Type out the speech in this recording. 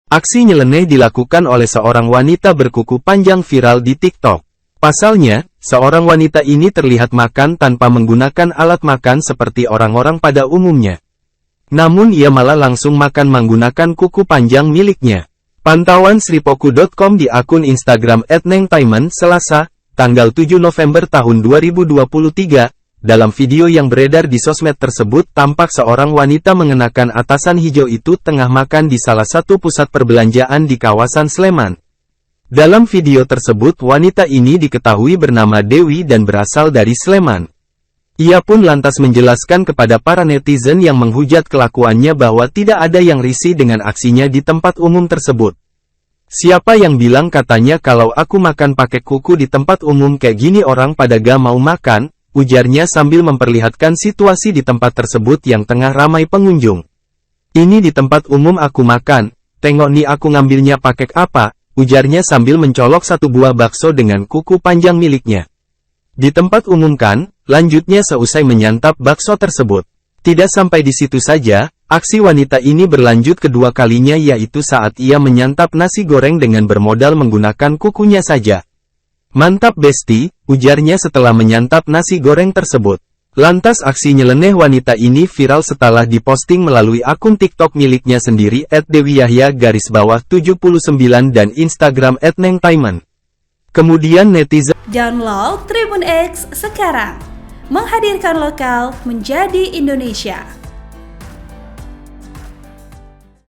Aksi nyeleneh dilakukan oleh seorang wanita berkuku panjang viral di TikTok. Pasalnya, seorang wanita ini terlihat makan tanpa menggunakan alat makan seperti orang-orang pada umumnya. Namun ia malah langsung makan menggunakan kuku panjang miliknya. Pantauan sripoku.com di akun Instagram @nengtaiman Selasa, tanggal 7 November tahun 2023, dalam video yang beredar di sosmed tersebut tampak seorang wanita mengenakan atasan hijau itu tengah makan di salah satu pusat perbelanjaan di kawasan Sleman. Dalam video tersebut wanita ini diketahui bernama Dewi dan berasal dari Sleman. Ia pun lantas menjelaskan kepada para netizen yang menghujat kelakuannya bahwa tidak ada yang risih dengan aksinya di tempat umum tersebut. Siapa yang bilang katanya kalau aku makan pakai kuku di tempat umum kayak gini orang pada gak mau makan, ujarnya sambil memperlihatkan situasi di tempat tersebut yang tengah ramai pengunjung. Ini di tempat umum aku makan, tengok nih aku ngambilnya pakai apa, ujarnya sambil mencolok satu buah bakso dengan kuku panjang miliknya. Di tempat umum kan, lanjutnya seusai menyantap bakso tersebut. Tidak sampai di situ saja, aksi wanita ini berlanjut kedua kalinya yaitu saat ia menyantap nasi goreng dengan bermodal menggunakan kukunya saja. Mantap besti, ujarnya setelah menyantap nasi goreng tersebut. Lantas aksi nyeleneh wanita ini viral setelah diposting melalui akun TikTok miliknya sendiri @dewiyahya_79 dan Instagram @nengtaiman. Kemudian netizen Download Tribun X sekarang, menghadirkan lokal menjadi Indonesia.